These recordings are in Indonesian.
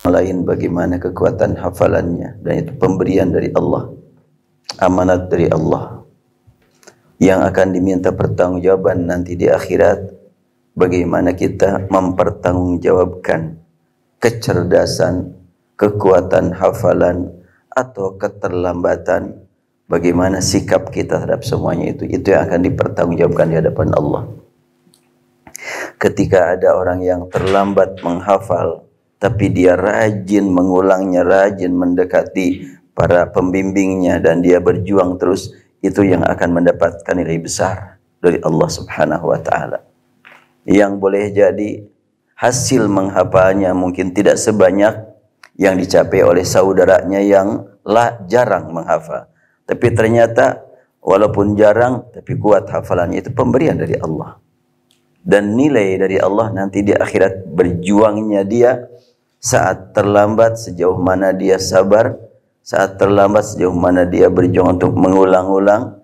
lain bagaimana kekuatan hafalannya, dan itu pemberian dari Allah, amanat dari Allah yang akan diminta pertanggungjawaban nanti di akhirat. Bagaimana kita mempertanggungjawabkan kecerdasan, kekuatan hafalan atau keterlambatan, bagaimana sikap kita terhadap semuanya itu yang akan dipertanggungjawabkan di hadapan Allah. Ketika ada orang yang terlambat menghafal, tapi dia rajin mengulangnya, rajin mendekati para pembimbingnya, dan dia berjuang terus, itu yang akan mendapatkan nilai besar dari Allah Subhanahu wa Ta'ala. Yang boleh jadi hasil menghafalnya mungkin tidak sebanyak yang dicapai oleh saudaranya yang jarang menghafal, tapi ternyata walaupun jarang tapi kuat hafalannya, itu pemberian dari Allah dan nilai dari Allah nanti di akhirat. Berjuangnya dia saat terlambat, sejauh mana dia sabar, saat terlambat sejauh mana dia berjuang untuk mengulang-ulang.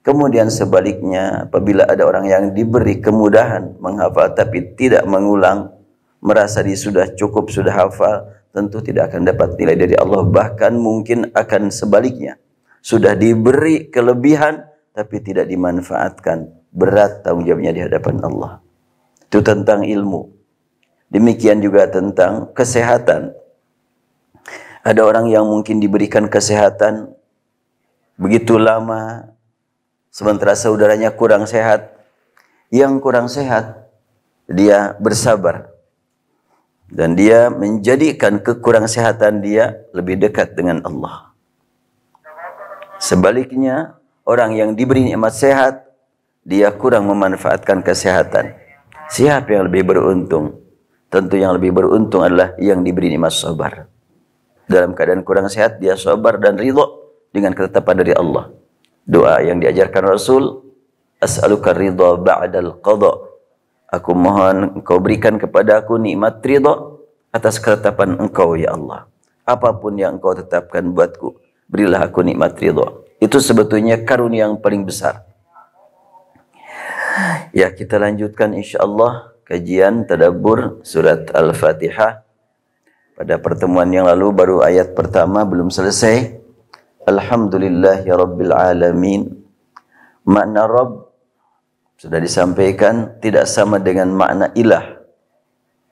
Kemudian sebaliknya, apabila ada orang yang diberi kemudahan menghafal tapi tidak mengulang, merasa dia sudah cukup, sudah hafal, tentu tidak akan dapat nilai dari Allah. Bahkan mungkin akan sebaliknya, sudah diberi kelebihan tapi tidak dimanfaatkan, berat tanggung jawabnya di hadapan Allah. Itu tentang ilmu. Demikian juga tentang kesehatan. Ada orang yang mungkin diberikan kesehatan begitu lama, sementara saudaranya kurang sehat. Yang kurang sehat, dia bersabar, dan dia menjadikan kekurang sehatan dia lebih dekat dengan Allah. Sebaliknya, orang yang diberi nikmat sehat, dia kurang memanfaatkan kesehatan. Siapa yang lebih beruntung? Tentu yang lebih beruntung adalah yang diberi nikmat sabar. Dalam keadaan kurang sehat, dia sabar dan ridho dengan ketetapan dari Allah. Doa yang diajarkan Rasul, as'aluka ridha ba'dal qadha. Aku mohon engkau berikan kepada aku nikmat ridha atas ketetapan engkau ya Allah. Apapun yang engkau tetapkan buatku, berilah aku nikmat ridha. Itu sebetulnya karunia yang paling besar. Ya, kita lanjutkan insyaallah kajian tadabbur surat Al-Fatihah. Pada pertemuan yang lalu baru ayat pertama, belum selesai. Alhamdulillahi Rabbil Alamin. Makna Rabb sudah disampaikan, tidak sama dengan makna ilah.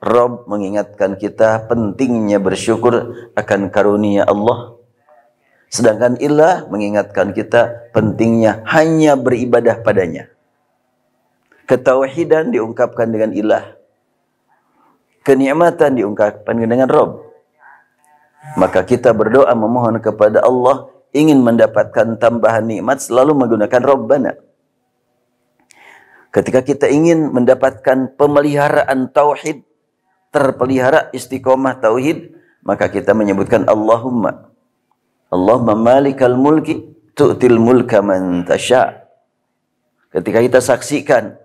Rabb mengingatkan kita pentingnya bersyukur akan karunia Allah. Sedangkan ilah mengingatkan kita pentingnya hanya beribadah padanya. Ketauhidan diungkapkan dengan ilah. Kenikmatan diungkapkan dengan Rabb. Maka kita berdoa memohon kepada Allah, ingin mendapatkan tambahan nikmat, selalu menggunakan Rabbana. Ketika kita ingin mendapatkan pemeliharaan tauhid, terpelihara istiqomah tauhid, maka kita menyebutkan Allahumma. Allahumma malikal mulki tu'til mulka man tasha. Ketika kita saksikan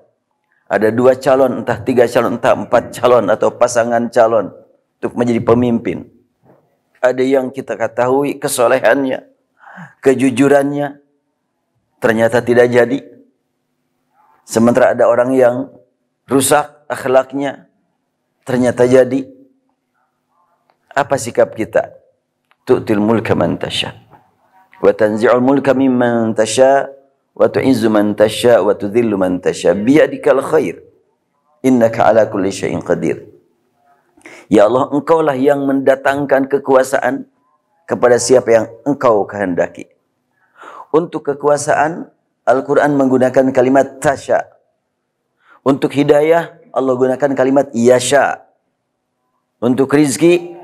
ada 2 calon, entah 3 calon, entah 4 calon atau pasangan calon untuk menjadi pemimpin. Ada yang kita ketahui kesolehannya, kejujurannya, ternyata tidak jadi. Sementara ada orang yang rusak akhlaknya, ternyata jadi. Apa sikap kita? Tu'til mulka man tasha wa tanzi'ul mulka mimman tasha wa tu'izzu man tasha wa tudhillu man tasha biyadikal khair innaka ala kulli syai'in qadir. Ya Allah, engkaulah yang mendatangkan kekuasaan kepada siapa yang engkau kehendaki. Untuk kekuasaan, Al-Quran menggunakan kalimat tasha. Untuk hidayah, Allah gunakan kalimat yasha. Untuk rizki,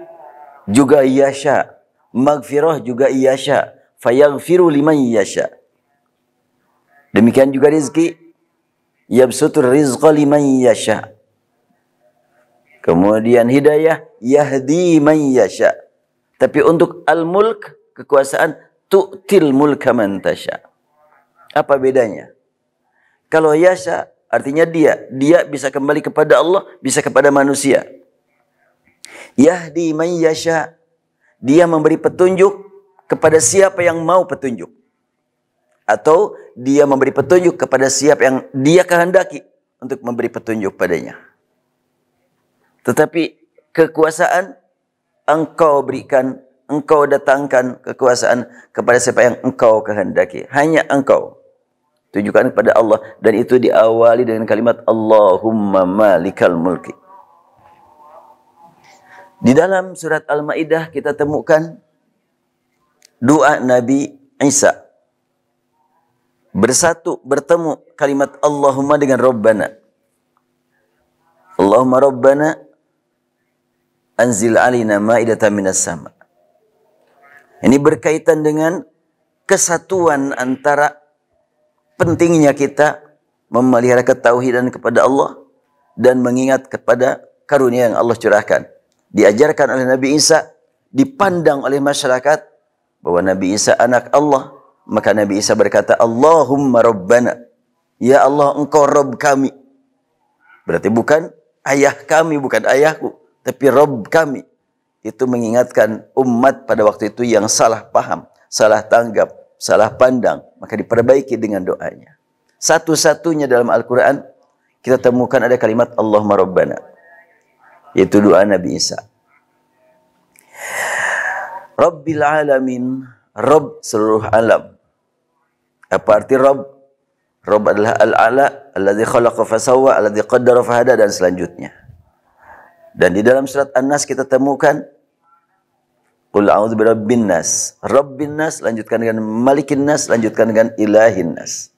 juga yasha. Maghfirah juga yasha. Fayaghfiru liman yasha. Demikian juga rizki, yabsutur rizqa liman yasha. Kemudian hidayah, yahdi man yasha. Tapi untuk al-mulk, kekuasaan, tu'til mulka man tasha. Apa bedanya? Kalau yasha, artinya dia bisa kembali kepada Allah, bisa kepada manusia. Yahdi man yasha, dia memberi petunjuk kepada siapa yang mau petunjuk. Atau dia memberi petunjuk kepada siapa yang dia kehendaki untuk memberi petunjuk padanya. Tetapi kekuasaan engkau berikan, engkau datangkan kekuasaan kepada siapa yang engkau kehendaki. Hanya engkau. Tujukan kepada Allah. Dan itu diawali dengan kalimat Allahumma malikal mulki. Di dalam surat Al-Maidah kita temukan doa Nabi Isa. Bertemu kalimat Allahumma dengan Rabbana. Allahumma Rabbana anzil alina ma'idatan minas sama. Ini berkaitan dengan kesatuan antara pentingnya kita memelihara ketauhidan kepada Allah dan mengingat kepada karunia yang Allah curahkan. Diajarkan oleh Nabi Isa, dipandang oleh masyarakat bahwa Nabi Isa anak Allah. Maka Nabi Isa berkata, Allahumma Rabbana. Ya Allah, engkau Rabb kami. Berarti bukan ayah kami, bukan ayahku, tapi Rabb kami. Itu mengingatkan umat pada waktu itu yang salah paham, salah tanggap, salah pandang. Maka diperbaiki dengan doanya. Satu-satunya dalam Al-Quran, kita temukan ada kalimat Allahumma Rabbana. Yaitu doa Nabi Isa. Rabbil alamin. Rabb seluruh alam. Apa arti Rabb? Rabb adalah al-ala, alladzi khalaqa fasawwa, alladzi qaddara fahada, dan selanjutnya. Dan di dalam surat An-Nas kita temukan Qul a'udzu birabbin nas. Rabbin nas, lanjutkan dengan malikin nas, lanjutkan dengan ilahin nas.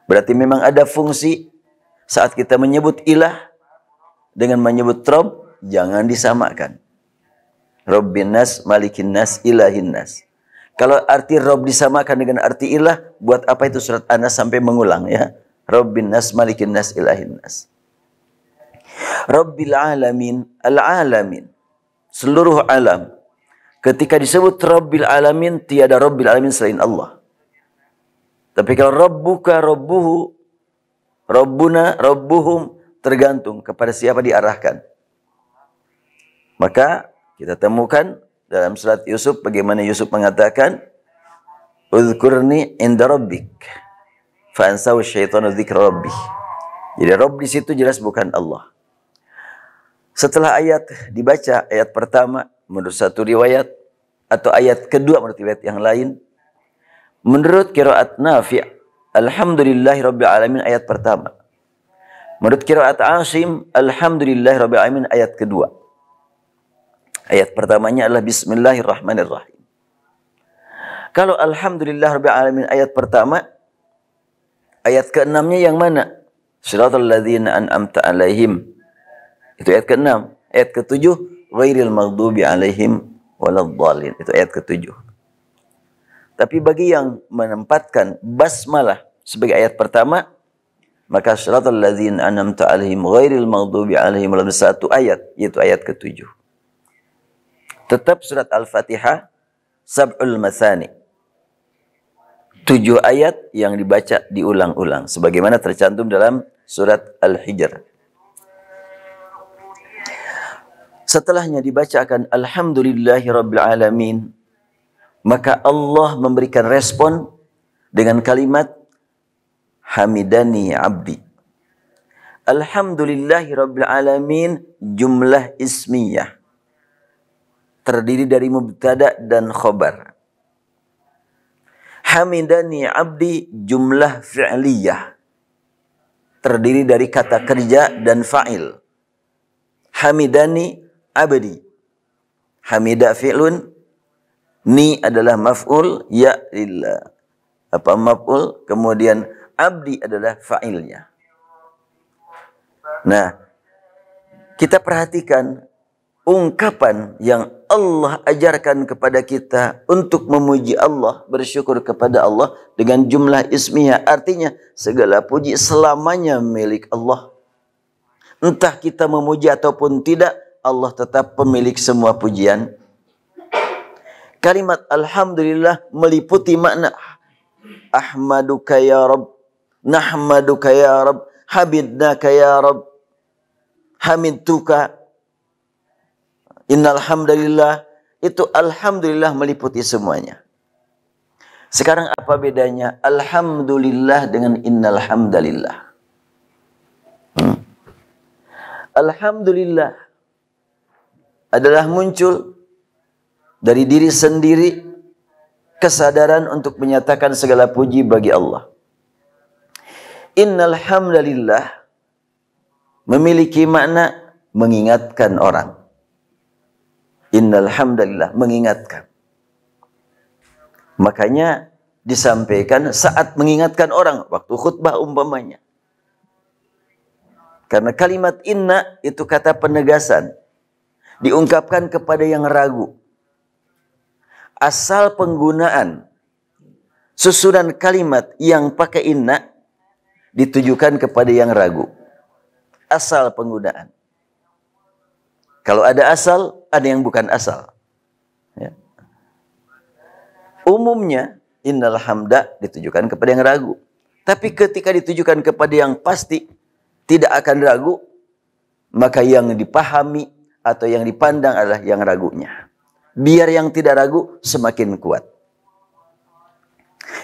Berarti memang ada fungsi saat kita menyebut ilah dengan menyebut Rabb, jangan disamakan. Rabbin nas, malikin nas, ilahin nas. Kalau arti Rabb disamakan dengan arti ilah, buat apa itu surat An-Nas sampai mengulang ya? Rabbin nas, malikin nas, ilahin nas. Rabbil alamin, al-alamin. Seluruh alam. Ketika disebut Rabbil alamin, tiada Rabbil alamin selain Allah. Tapi kalau Rabbuka, Rabbuhu, Rabbuna, Rabbuhum, tergantung kepada siapa diarahkan. Maka kita temukan dalam surat Yusuf bagaimana Yusuf mengatakan, Udhkurni inda rabbik fa'ansaw syaitanu dzikra rabbih. Jadi Rabb di situ jelas bukan Allah. Setelah ayat dibaca, ayat pertama menurut satu riwayat atau ayat kedua menurut riwayat yang lain, menurut qiraat Nafi', alhamdulillahi rabbil alamin ayat pertama. Menurut qiraat Asim, alhamdulillahi rabbil alamin ayat kedua. Ayat pertamanya adalah Bismillahirrahmanirrahim. Kalau Alhamdulillah Rabbil Alamin ayat pertama, ayat ke-6-nya yang mana? Shiratal ladzina an'amta alaihim. Itu ayat ke-6. Ayat ke-7, ghairil maghdubi alaihim waladhdallin. Itu ayat ke-7. Tapi bagi yang menempatkan basmalah sebagai ayat pertama, maka shiratal ladzina an'amta alaihim ghairil maghdubi alaihim waladhdallin, satu ayat, yaitu ayat ke-7. Tetap surat Al-Fatihah sab'ul mathani. 7 ayat yang dibaca diulang-ulang sebagaimana tercantum dalam surat Al-Hijr. Setelahnya dibacakan alhamdulillahi rabbil alamin, maka Allah memberikan respon dengan kalimat hamidani abdi. Alhamdulillahi rabbil alamin jumlah ismiyah, terdiri dari mubtada dan khobar. Hamidani abdi jumlah fi'liyah, terdiri dari kata kerja dan fa'il. Hamidani abdi. Hamida fi'lun, ni adalah maf'ul, ya lillah. Apa maf'ul? Kemudian abdi adalah fa'ilnya. Nah, kita perhatikan ungkapan yang Allah ajarkan kepada kita untuk memuji Allah, bersyukur kepada Allah dengan jumlah ismiyah. Artinya segala puji selamanya milik Allah. Entah kita memuji ataupun tidak, Allah tetap pemilik semua pujian. Kalimat alhamdulillah meliputi makna ahmaduka ya Rabb, nahmaduka ya Rabb, habidnaka ya Rabb, hamidtuka. Innal hamdalillah, itu alhamdulillah meliputi semuanya. Sekarang apa bedanya alhamdulillah dengan innal hamdalillah? Alhamdulillah adalah muncul dari diri sendiri kesadaran untuk menyatakan segala puji bagi Allah. Innal hamdalillah memiliki makna mengingatkan orang. Innal hamdalillah mengingatkan. Makanya disampaikan saat mengingatkan orang waktu khutbah umpamanya. Karena kalimat inna itu kata penegasan, diungkapkan kepada yang ragu. Asal penggunaan susunan kalimat yang pakai inna ditujukan kepada yang ragu. Asal penggunaan. Kalau ada asal, ada yang bukan asal. Ya. Umumnya innal hamda ditujukan kepada yang ragu. Tapi ketika ditujukan kepada yang pasti tidak akan ragu, maka yang dipahami atau yang dipandang adalah yang ragunya. Biar yang tidak ragu semakin kuat.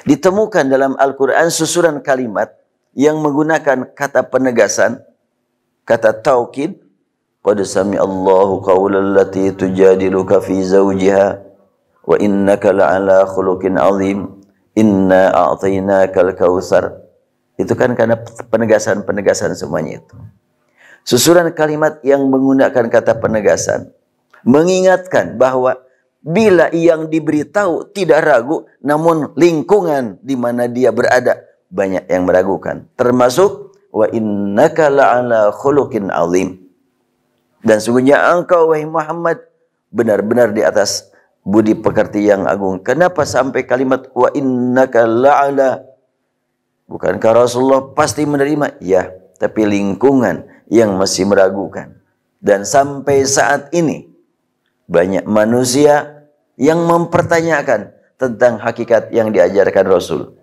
Ditemukan dalam Al-Quran susunan kalimat yang menggunakan kata penegasan, kata taukid. Qad sami'allahu qawlan allati tujadiluka fi zawjiha wa innaka la'ala khuluqin azim inna a'tainakal kautsar. Itu kan karena penegasan-penegasan semuanya itu. Susunan kalimat yang menggunakan kata penegasan mengingatkan bahwa bila yang diberitahu tidak ragu, namun lingkungan di mana dia berada banyak yang meragukan. Termasuk wa innaka la'ala khuluqin azim. Dan sungguhnya engkau wahai Muhammad benar-benar di atas budi pekerti yang agung. Kenapa sampai kalimat wa innaka la'ala? Bukankah Rasulullah pasti menerima? Ya, tapi lingkungan yang masih meragukan. Dan sampai saat ini banyak manusia yang mempertanyakan tentang hakikat yang diajarkan Rasul.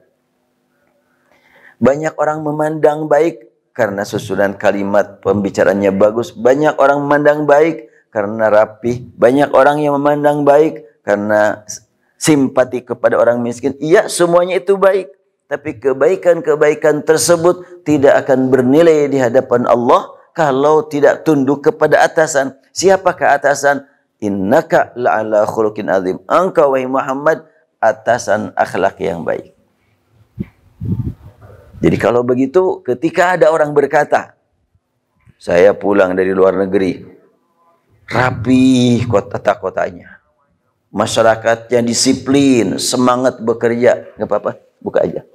Banyak orang memandang baik karena susunan kalimat pembicaraannya bagus. Banyak orang memandang baik karena rapih. Banyak orang yang memandang baik karena simpati kepada orang miskin. Iya, semuanya itu baik. Tapi kebaikan-kebaikan tersebut tidak akan bernilai di hadapan Allah kalau tidak tunduk kepada atasan. Siapakah atasan? Innaka la'ala khuluqin azim. Engkau wahai Muhammad atasan akhlak yang baik. Jadi kalau begitu, ketika ada orang berkata, saya pulang dari luar negeri, rapi kota-kotanya, masyarakatnya disiplin, semangat bekerja, nggak apa-apa, buka aja.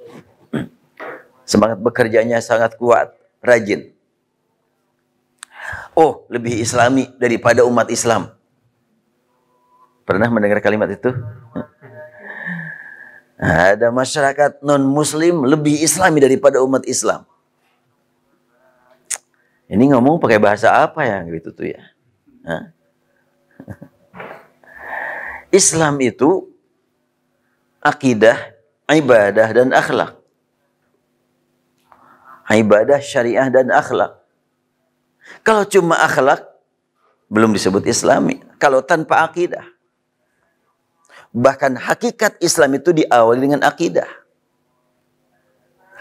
Semangat bekerjanya sangat kuat, rajin. Oh, lebih islami daripada umat Islam. Pernah mendengar kalimat itu? Ada masyarakat non-muslim lebih islami daripada umat Islam. Ini ngomong pakai bahasa apa ya gitu tuh ya? Hah? Islam itu akidah, ibadah dan akhlak. Ibadah, syariah dan akhlak. Kalau cuma akhlak belum disebut islami. Kalau tanpa akidah. Bahkan hakikat Islam itu diawali dengan akidah.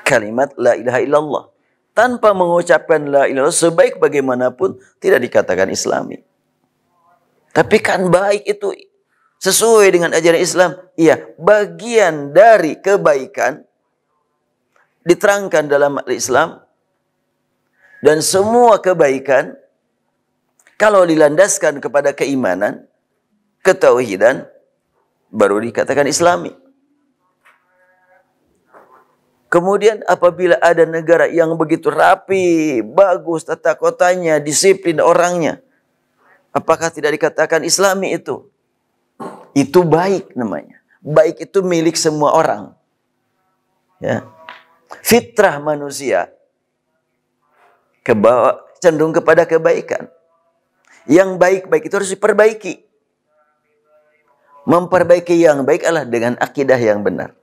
Kalimat la ilaha illallah. Tanpa mengucapkan la ilaha illallah sebaik bagaimanapun tidak dikatakan islami. Tapi kan baik itu sesuai dengan ajaran Islam. Iya, bagian dari kebaikan diterangkan dalam Islam. Dan semua kebaikan kalau dilandaskan kepada keimanan, ketauhidan, baru dikatakan islami. Kemudian apabila ada negara yang begitu rapi, bagus tata kotanya, disiplin orangnya, apakah tidak dikatakan islami itu? Itu baik namanya. Baik itu milik semua orang. Ya. Fitrah manusia cenderung kepada kebaikan. Yang baik-baik itu harus diperbaiki. Memperbaiki yang baik adalah dengan akidah yang benar.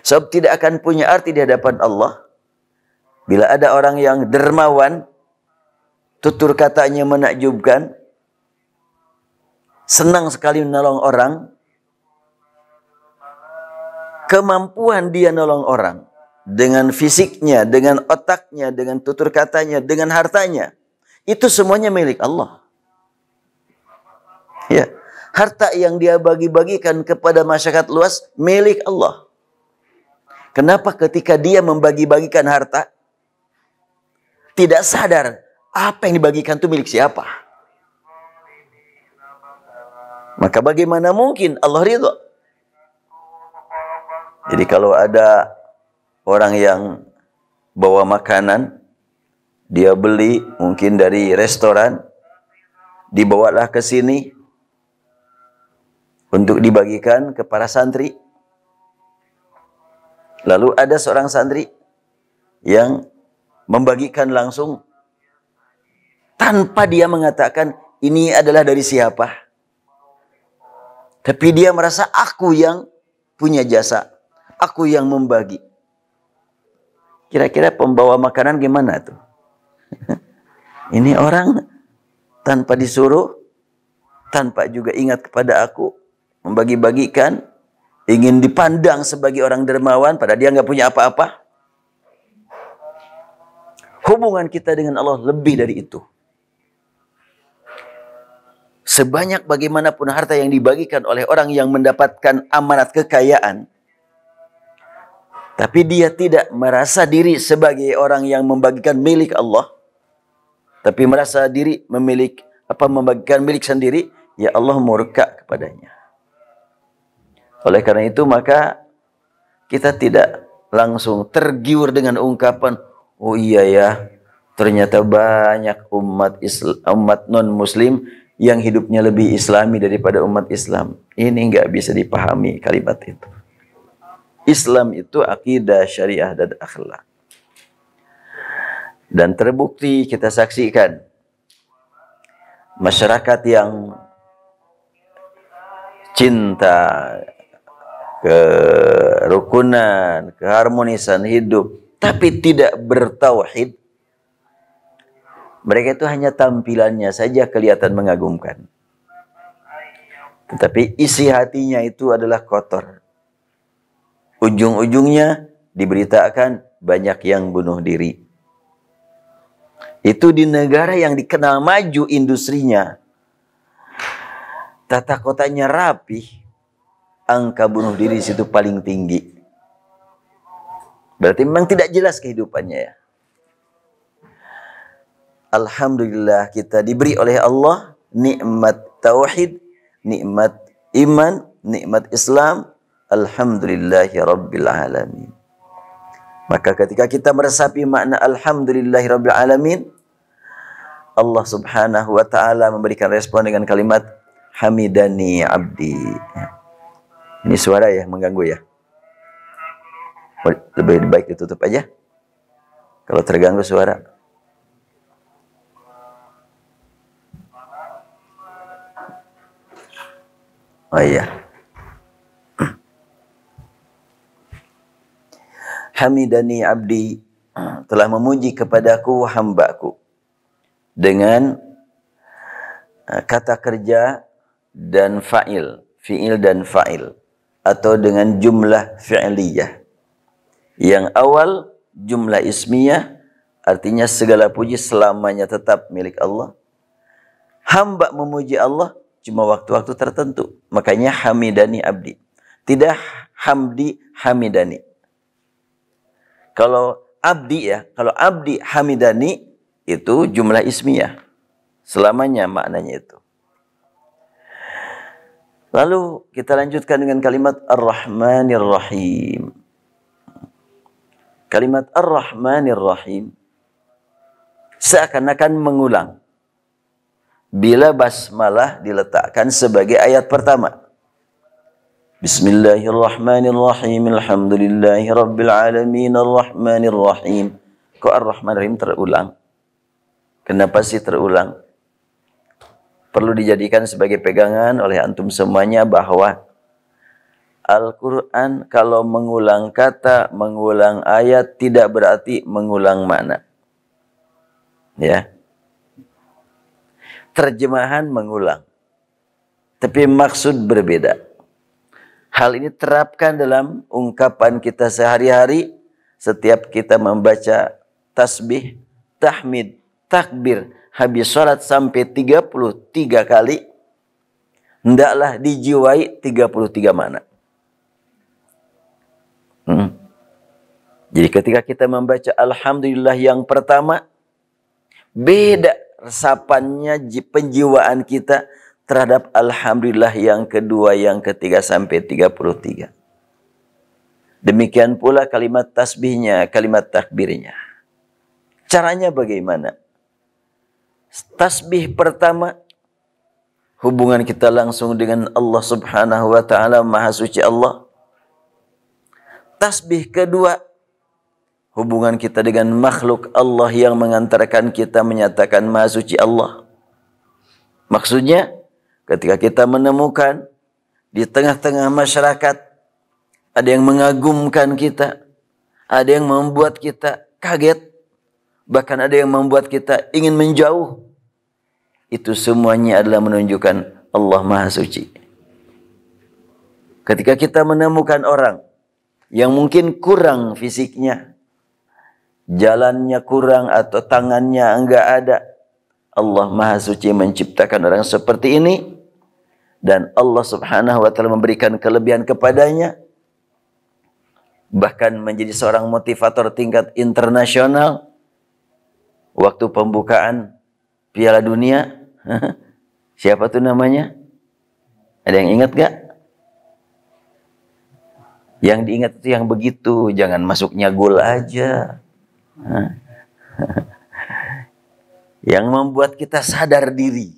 Sebab tidak akan punya arti di hadapan Allah bila ada orang yang dermawan, tutur katanya menakjubkan, senang sekali menolong orang, kemampuan dia nolong orang dengan fisiknya, dengan otaknya, dengan tutur katanya, dengan hartanya, itu semuanya milik Allah. Ya. Harta yang dia bagi-bagikan kepada masyarakat luas milik Allah. Kenapa ketika dia membagi-bagikan harta, tidak sadar apa yang dibagikan itu milik siapa? Maka bagaimana mungkin Allah ridho? Jadi kalau ada orang yang bawa makanan, dia beli mungkin dari restoran, dibawalah ke sini untuk dibagikan ke para santri. Lalu ada seorang santri yang membagikan langsung tanpa dia mengatakan ini adalah dari siapa. Tapi dia merasa aku yang punya jasa, aku yang membagi. Kira-kira pembawa makanan gimana tuh? Ini orang tanpa disuruh, tanpa juga ingat kepada aku, membagi-bagikan, ingin dipandang sebagai orang dermawan, padahal dia nggak punya apa-apa. Hubungan kita dengan Allah lebih dari itu. Sebanyak bagaimanapun harta yang dibagikan oleh orang yang mendapatkan amanat kekayaan, tapi dia tidak merasa diri sebagai orang yang membagikan milik Allah, tapi merasa diri membagikan milik sendiri, ya Allah murka kepadanya. Oleh karena itu maka kita tidak langsung tergiur dengan ungkapan, oh iya ya, ternyata banyak umat non-muslim yang hidupnya lebih islami daripada umat Islam. Ini nggak bisa dipahami kalimat itu. Islam itu akidah, syariah, dan akhlak. Dan terbukti kita saksikan masyarakat yang cinta, kerukunan, keharmonisan hidup, tapi tidak bertauhid, mereka itu hanya tampilannya saja kelihatan mengagumkan. Tetapi isi hatinya itu adalah kotor. Ujung-ujungnya diberitakan banyak yang bunuh diri. Itu di negara yang dikenal maju industrinya, tata kotanya rapih, angka bunuh diri situ paling tinggi. Berarti memang tidak jelas kehidupannya ya. Alhamdulillah kita diberi oleh Allah nikmat tauhid, nikmat iman, nikmat Islam. Alhamdulillahi Rabbil Alamin. Maka ketika kita meresapi makna Alhamdulillahi Rabbil Alamin, Allah subhanahu wa ta'ala memberikan respon dengan kalimat Hamidani abdi. Ini suara ya, mengganggu ya. Lebih baik ditutup aja kalau terganggu suara. Oh iya. Hamidani abdi, telah memuji kepadaku hambaku, dengan kata kerja dan fa'il, fi'il dan fa'il, atau dengan jumlah fi'liyah. Yang awal jumlah ismiyah, artinya segala puji selamanya tetap milik Allah. Hamba memuji Allah cuma waktu-waktu tertentu, makanya hamidani abdi, tidak hamdi hamidani. Kalau abdi ya, kalau abdi hamidani itu jumlah ismiyah, selamanya maknanya itu. Lalu kita lanjutkan dengan kalimat Ar-Rahmanir Rahim. Kalimat Ar-Rahmanir Rahim seakan-akan mengulang bila basmalah diletakkan sebagai ayat pertama. Bismillahirrahmanirrahim. Alhamdulillahi Rabbil Alamin. Ar-Rahmanir Rahim. Kok Ar-Rahmanir Rahim terulang? Kenapa sih terulang? Perlu dijadikan sebagai pegangan oleh antum semuanya bahwa Al-Quran kalau mengulang kata, mengulang ayat tidak berarti mengulang makna. Ya. Terjemahan mengulang, tapi maksud berbeda. Hal ini terapkan dalam ungkapan kita sehari-hari. Setiap kita membaca tasbih, tahmid, takbir, habis sholat sampai 33 kali, hendaklah dijiwai 33 makna. Jadi ketika kita membaca alhamdulillah yang pertama, beda resapannya penjiwaan kita terhadap alhamdulillah yang kedua, yang ketiga sampai 33. Demikian pula kalimat tasbihnya, kalimat takbirnya. Caranya bagaimana? Tasbih pertama, hubungan kita langsung dengan Allah Subhanahu wa taala, Maha Suci Allah. Tasbih kedua, hubungan kita dengan makhluk Allah yang mengantarkan kita menyatakan Maha Suci Allah. Maksudnya, ketika kita menemukan di tengah-tengah masyarakat ada yang mengagumkan kita, ada yang membuat kita kaget, bahkan ada yang membuat kita ingin menjauh, itu semuanya adalah menunjukkan Allah Maha Suci. Ketika kita menemukan orang yang mungkin kurang fisiknya, jalannya kurang atau tangannya enggak ada, Allah Maha Suci menciptakan orang seperti ini, dan Allah Subhanahu wa taala memberikan kelebihan kepadanya, bahkan menjadi seorang motivator tingkat internasional. Waktu pembukaan Piala Dunia, siapa tuh namanya? Ada yang ingat gak? Yang diingat itu yang begitu, jangan masuknya gol aja. Yang membuat kita sadar diri.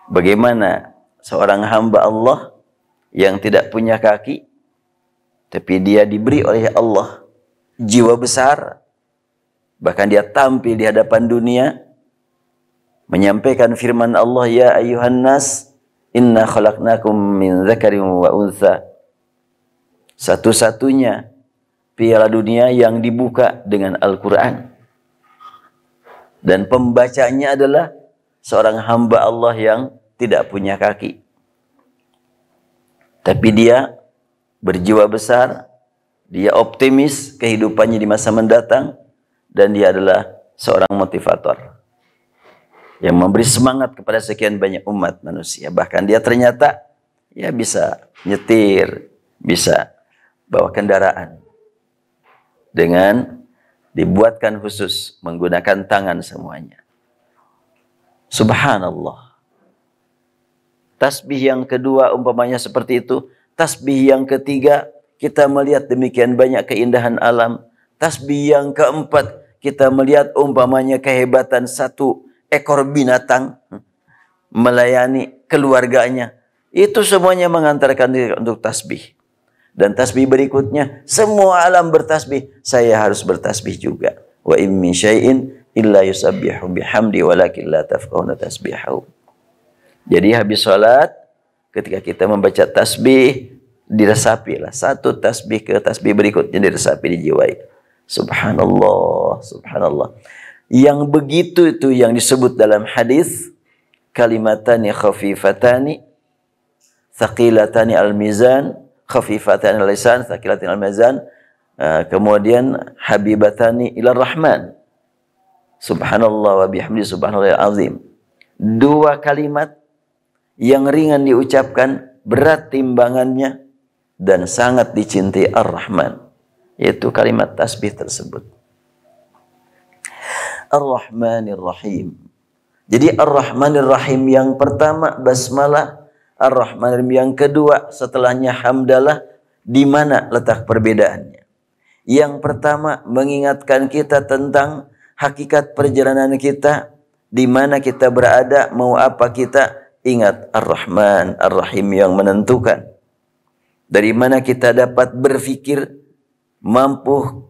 Bagaimana seorang hamba Allah yang tidak punya kaki, tapi dia diberi oleh Allah jiwa besar. Bahkan dia tampil di hadapan dunia menyampaikan firman Allah, ya ayyuhan nas inna khalaqnakum min dzakarin wa untha. Satu-satunya Piala Dunia yang dibuka dengan Al-Quran, dan pembacanya adalah seorang hamba Allah yang tidak punya kaki, tapi dia berjiwa besar, dia optimis kehidupannya di masa mendatang, dan dia adalah seorang motivator yang memberi semangat kepada sekian banyak umat manusia. Bahkan dia ternyata ya bisa nyetir, bisa bawa kendaraan dengan dibuatkan khusus menggunakan tangan semuanya. Subhanallah. Tasbih yang kedua umpamanya seperti itu. Tasbih yang ketiga, kita melihat demikian banyak keindahan alam. Tasbih yang keempat, kita melihat umpamanya kehebatan satu ekor binatang melayani keluarganya. Itu semuanya mengantarkan diri untuk tasbih. Dan tasbih berikutnya, semua alam bertasbih, saya harus bertasbih juga. Wa in min syai'in illa yusabbihu bihamdi walakin la tafqahuna tasbihahu. Jadi habis salat, ketika kita membaca tasbih, diresapilah satu tasbih ke tasbih berikutnya, diresapi, dijiwai. Subhanallah, subhanallah. Yang begitu itu yang disebut dalam hadis, kalimatani khafifatani thaqilatani al-mizan, khafifatan al-lisan, thaqilatin al-mizan, kemudian habibatani ila rahman. Subhanallah wa bihamdi subhanallah azim. Dua kalimat yang ringan diucapkan, berat timbangannya, dan sangat dicintai Ar-Rahman. Yaitu kalimat tasbih tersebut. Ar-Rahmanir Rahim. Jadi Ar-Rahmanir Rahim yang pertama basmalah, Ar-Rahmanir Rahim yang kedua setelahnya hamdalah. Di mana letak perbedaannya? Yang pertama mengingatkan kita tentang hakikat perjalanan kita, di mana kita berada, mau apa kita, ingat Ar-Rahman Ar-Rahim yang menentukan. Dari mana kita dapat berpikir, mampu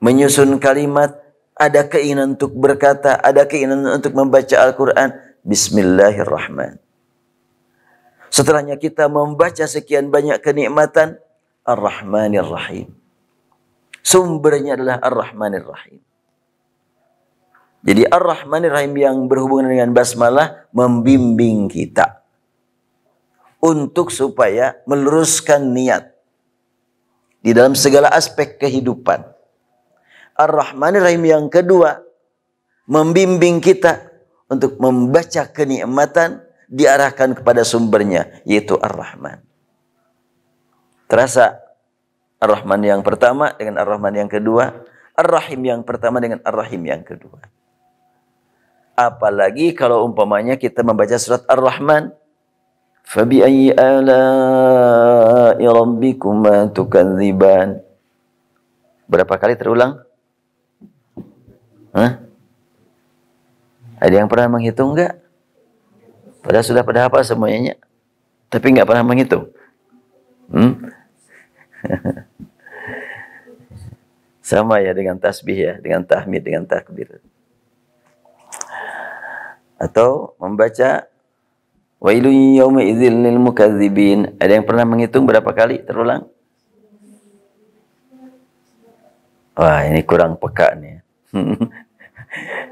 menyusun kalimat, ada keinginan untuk berkata, ada keinginan untuk membaca Al-Quran. Bismillahirrahmanirrahim. Setelahnya kita membaca sekian banyak kenikmatan, Ar-Rahmanir Rahim. Sumbernya adalah Ar-Rahmanir Rahim. Jadi Ar-Rahmanir Rahim yang berhubungan dengan basmalah membimbing kita untuk supaya meluruskan niat di dalam segala aspek kehidupan. Ar-Rahmanir Rahim yang kedua membimbing kita untuk membaca kenikmatan diarahkan kepada sumbernya, yaitu Ar-Rahman. Terasa Ar-Rahman yang pertama dengan Ar-Rahman yang kedua, Ar-Rahim yang pertama dengan Ar-Rahim yang kedua. Apalagi kalau umpamanya kita membaca surat Ar-Rahman, fabi'ayyi ala'i rabbikuma tukadziban. Berapa kali terulang? Hah? Ada yang pernah menghitung enggak? Padahal sudah pada hafal semuanya, tapi enggak pernah menghitung. Sama ya dengan tasbih ya, dengan tahmid, dengan takbir. Atau membaca wailun yawma idzil lil mukadzibin. Ada yang pernah menghitung berapa kali terulang? Wah, ini kurang peka nih.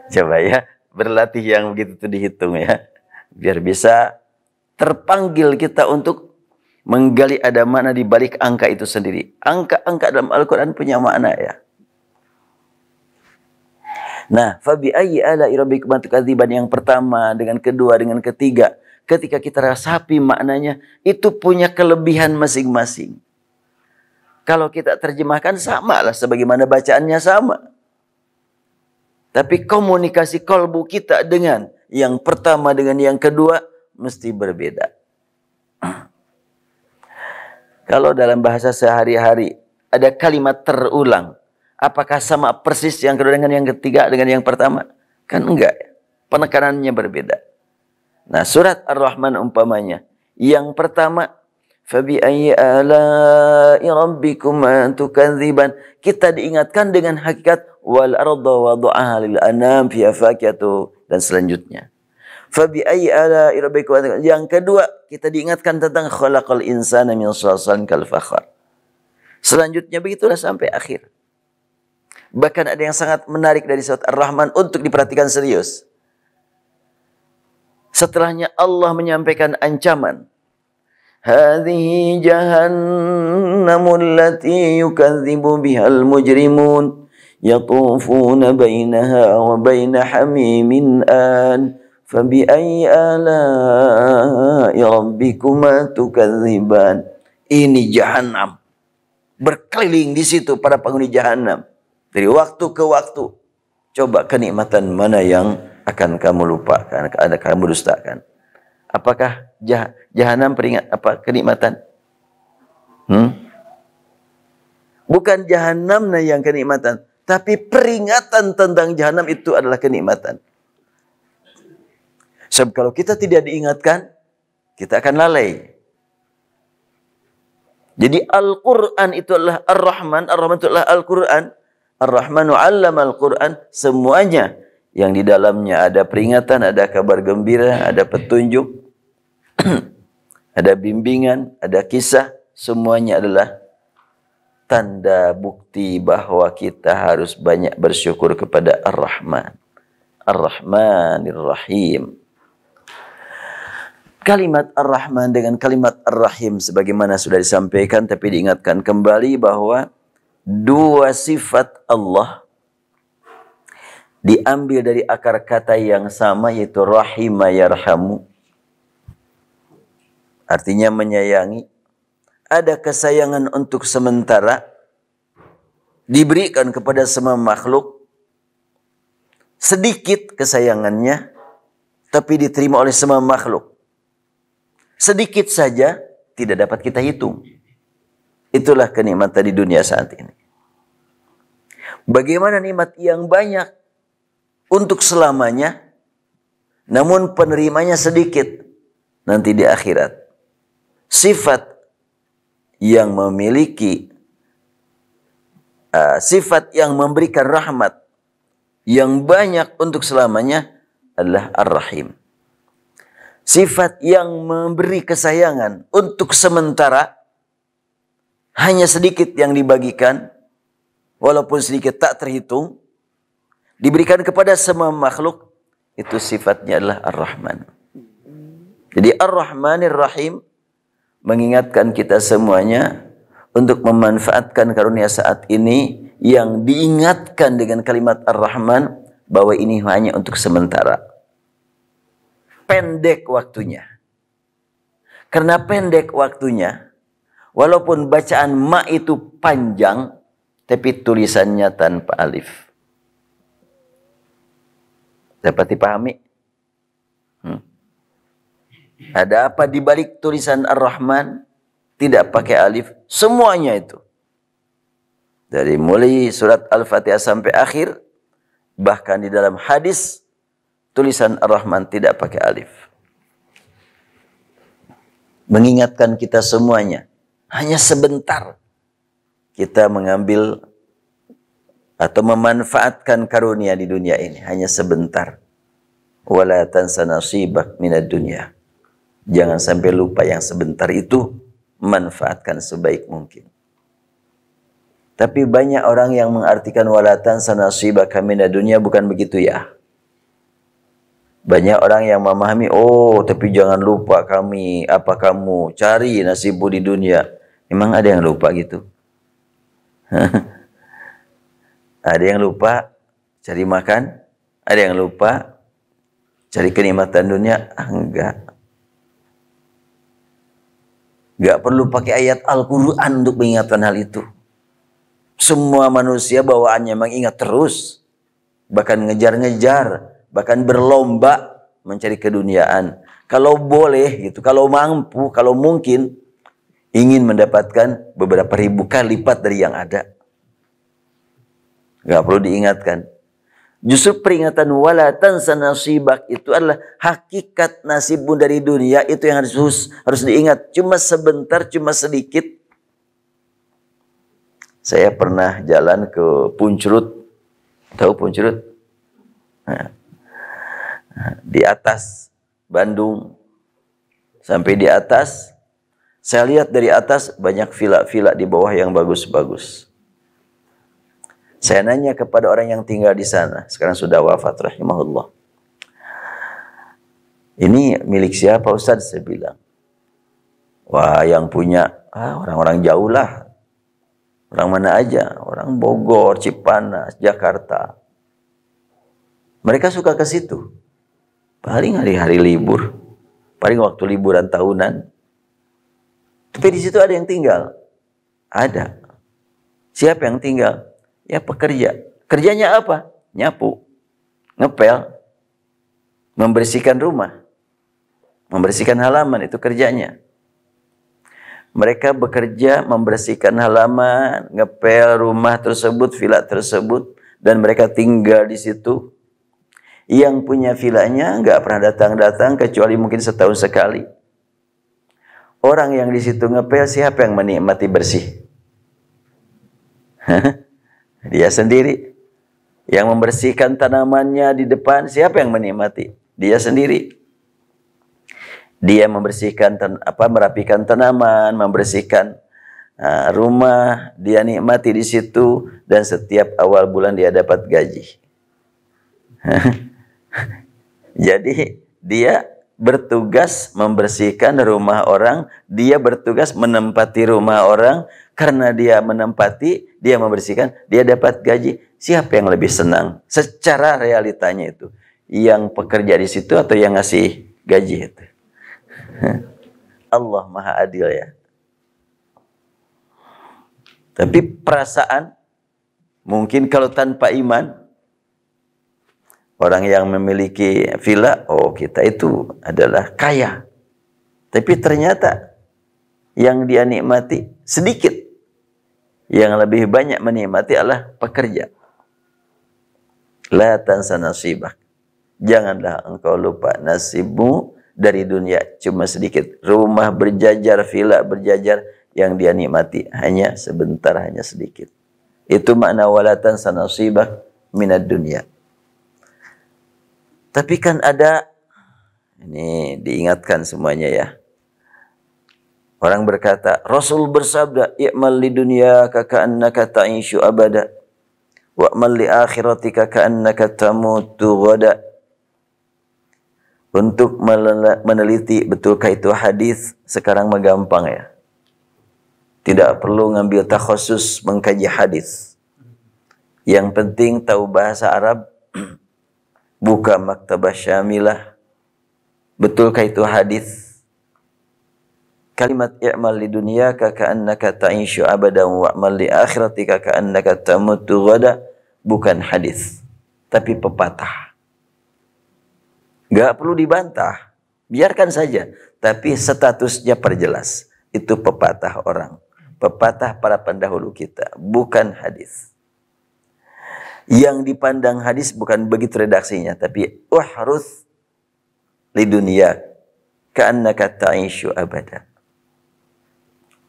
Coba ya, berlatih yang begitu itu dihitung ya. Biar bisa terpanggil kita untuk menggali ada makna di balik angka itu sendiri. Angka-angka dalam Al-Quran punya makna ya. Nah, fabi ayyi ala'i rabbikuma tukadziban yang pertama dengan kedua dengan ketiga, ketika kita rasapi maknanya itu punya kelebihan masing-masing. Kalau kita terjemahkan sama lah sebagaimana bacaannya sama. Tapi komunikasi kolbu kita dengan yang pertama dengan yang kedua mesti berbeda. Kalau dalam bahasa sehari-hari ada kalimat terulang, apakah sama persis yang kedua dengan yang ketiga dengan yang pertama? Kan enggak. Penekanannya berbeda. Nah, surat Ar-Rahman umpamanya, yang pertama, fabi ayyi ala'i rabbikuma tukadziban. Kita diingatkan dengan hakikat wal arda wada'aha lil anam fiha fakiatu dan selanjutnya. Fabi ayyi ala'i rabbikuma. Yang kedua, kita diingatkan tentang khalaqal insana min shalsalin kal fakhar. Selanjutnya begitulah sampai akhir. Bahkan ada yang sangat menarik dari surat Ar-Rahman untuk diperhatikan serius. Setelahnya Allah menyampaikan ancaman. Hadhihi jahannamul lati yukadzibu bihal mujrimun yatufuna bainaha wa baina hamimin an. Fabi'ayyi ala'i rabbikuma tukadziban. Ini jahanam. Berkeliling di situ para penghuni jahanam. Dari waktu ke waktu. Coba kenikmatan mana yang akan kamu lupakan, akan kamu dustakan. Apakah jahanam peringat apa kenikmatan? Bukan jahanam yang kenikmatan, tapi peringatan tentang jahanam itu adalah kenikmatan. Sebab kalau kita tidak diingatkan, kita akan lalai. Jadi Al-Quran itu adalah Ar-Rahman. Ar-Rahman itu adalah Al-Quran. Ar-Rahmanu 'allama Al-Quran. Semuanya yang di dalamnya ada peringatan, ada kabar gembira, ada petunjuk, ada bimbingan, ada kisah. Semuanya adalah tanda bukti bahwa kita harus banyak bersyukur kepada Ar-Rahman. Ar-Rahmanir Rahim. Kalimat Ar-Rahman dengan kalimat Ar-Rahim sebagaimana sudah disampaikan, tapi diingatkan kembali bahwa dua sifat Allah diambil dari akar kata yang sama, yaitu rahima yarhamu. Artinya menyayangi. Ada kesayangan untuk sementara diberikan kepada semua makhluk. Sedikit kesayangannya, tapi diterima oleh semua makhluk. Sedikit saja tidak dapat kita hitung. Itulah kenikmatan di dunia saat ini. Bagaimana nikmat yang banyak untuk selamanya, namun penerimanya sedikit nanti di akhirat. Sifat yang memiliki sifat yang memberikan rahmat yang banyak untuk selamanya adalah Ar-Rahim. Sifat yang memberi kesayangan untuk sementara, hanya sedikit yang dibagikan, walaupun sedikit tak terhitung, diberikan kepada semua makhluk, itu sifatnya adalah Ar-Rahman. Jadi Ar-Rahmanir Rahim mengingatkan kita semuanya untuk memanfaatkan karunia saat ini yang diingatkan dengan kalimat Ar-Rahman bahwa ini hanya untuk sementara. pendek waktunya. Karena pendek waktunya, walaupun bacaan ma itu panjang, tapi tulisannya tanpa alif. Dapat dipahami? Ada apa di balik tulisan Ar-Rahman? Tidak pakai alif, semuanya itu. Dari mulai surat Al-Fatihah sampai akhir, bahkan di dalam hadis, tulisan Ar-Rahman tidak pakai alif. Mengingatkan kita semuanya, hanya sebentar kita mengambil atau memanfaatkan karunia di dunia ini, hanya sebentar. Wala tansa nasibak minad dunya. Jangan sampai lupa yang sebentar itu, manfaatkan sebaik mungkin. Tapi banyak orang yang mengartikan wala tansa nasibaka minad dunya bukan begitu ya. Banyak orang yang memahami, oh tapi jangan lupa kamu cari nasibmu di dunia. Memang ada yang lupa gitu? Ada yang lupa cari makan? Ada yang lupa cari kenikmatan dunia? Enggak. Enggak perlu pakai ayat Al-Quran untuk mengingatkan hal itu. Semua manusia bawaannya mengingat terus. Bahkan ngejar-ngejar. Bahkan berlomba mencari keduniaan. Kalau boleh gitu, kalau mampu, kalau mungkin, ingin mendapatkan beberapa ribu kali lipat dari yang ada. Gak perlu diingatkan. Justru peringatan wala tansa nasibak itu adalah hakikat nasibmu dari dunia, itu yang harus diingat. Cuma sebentar, cuma sedikit. Saya pernah jalan ke Puncurut. Tahu Puncurut? Nah, di atas Bandung. Sampai di atas, saya lihat dari atas banyak villa-villa di bawah yang bagus-bagus. Saya nanya kepada orang yang tinggal di sana, sekarang sudah wafat rahimahullah. Ini milik siapa Ustaz? Saya bilang. Wah, yang punya orang-orang jauh lah. Orang mana aja? Orang Bogor, Cipanas, Jakarta. Mereka suka ke situ. Paling hari-hari libur. Paling waktu liburan tahunan. Tapi di situ ada yang tinggal. Ada. Siapa yang tinggal? Ya pekerja. Kerjanya apa? Nyapu. Ngepel. Membersihkan rumah. Membersihkan halaman. Itu kerjanya. Mereka bekerja membersihkan halaman. Ngepel rumah tersebut, villa tersebut. Dan mereka tinggal di situ. Yang punya villanya nggak pernah datang-datang kecuali mungkin setahun sekali. Orang yang di situ ngepel, siapa yang menikmati bersih? Dia sendiri. Yang membersihkan tanamannya di depan, siapa yang menikmati? Dia sendiri. Dia membersihkan merapikan tanaman, membersihkan rumah, dia nikmati di situ dan setiap awal bulan dia dapat gaji. Jadi dia bertugas membersihkan rumah orang, dia bertugas menempati rumah orang, karena dia menempati, dia membersihkan, dia dapat gaji. Siapa yang lebih senang? Secara realitanya itu, yang pekerja di situ atau yang ngasih gaji itu? Allah Maha Adil ya. Tapi perasaan, mungkin kalau tanpa iman, orang yang memiliki villa, oh kita itu adalah kaya. Tapi ternyata yang dia nikmati sedikit. Yang lebih banyak menikmati adalah pekerja. La tansa nasibak. Janganlah engkau lupa nasibmu dari dunia, cuma sedikit. Rumah berjajar, villa berjajar, yang dia nikmati hanya sebentar, hanya sedikit. Itu makna wala tansa nasibak minad dunya. Tapi kan ada, ini diingatkan semuanya ya. Orang berkata, Rasul bersabda, i'mal li dunyaka ka'annaka ta'ishu abada, wa'mal li akhiratika ka'annaka tamutu ghada. Untuk meneliti betulkah itu hadis, sekarang menggampang ya. Tidak perlu ngambil takhusus mengkaji hadis. Yang penting tahu bahasa Arab, buka maktabah syamilah, Betulkah itu hadis? Kalimat i'mal li dunyaka ka'annaka ta'ishu abadan wa'mal li akhiratika ka'annaka tamutu ghada bukan hadis, tapi pepatah. Gak perlu dibantah, biarkan saja. Tapi statusnya perjelas. Itu pepatah orang, pepatah para pendahulu kita, bukan hadis. Yang dipandang hadis bukan begitu redaksinya, tapi uhrus li dunya ka'annaka ta'ishu abada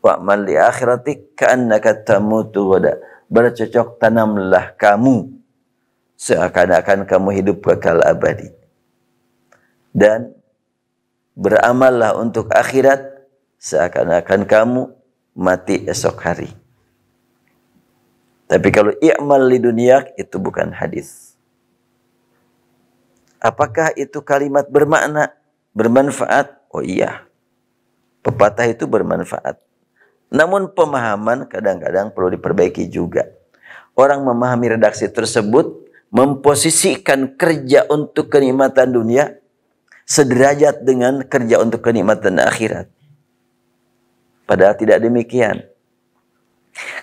wa'mal li akhiratik ka'annaka tamutu ghada. Bercocok tanamlah kamu seakan-akan kamu hidup kekal abadi, dan beramallah untuk akhirat seakan-akan kamu mati esok hari. Tapi kalau i'mal li dunyak itu bukan hadis. Apakah itu kalimat bermakna, bermanfaat? Oh iya, pepatah itu bermanfaat. Namun pemahaman kadang-kadang perlu diperbaiki juga. Orang memahami redaksi tersebut memposisikan kerja untuk kenikmatan dunia sederajat dengan kerja untuk kenikmatan akhirat. Padahal tidak demikian.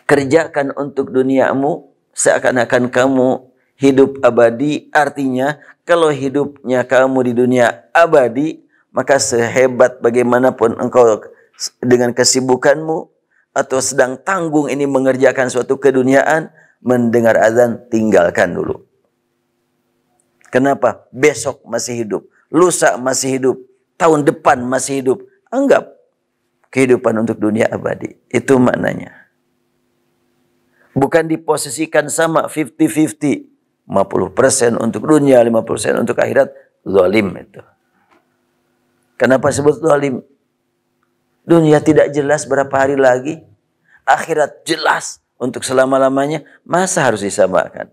Kerjakan untuk duniamu seakan-akan kamu hidup abadi. Artinya kalau hidupnya kamu di dunia abadi, maka sehebat bagaimanapun engkau dengan kesibukanmu atau sedang tanggung ini mengerjakan suatu keduniaan, mendengar azan tinggalkan dulu. Kenapa? Besok masih hidup, lusa masih hidup, tahun depan masih hidup. Anggap kehidupan untuk dunia abadi. Itu maknanya. Bukan diposisikan sama 50-50. 50% untuk dunia, 50% untuk akhirat. Zalim itu. Kenapa sebut zalim? Dunia tidak jelas berapa hari lagi. Akhirat jelas untuk selama-lamanya. Masa harus disamakan?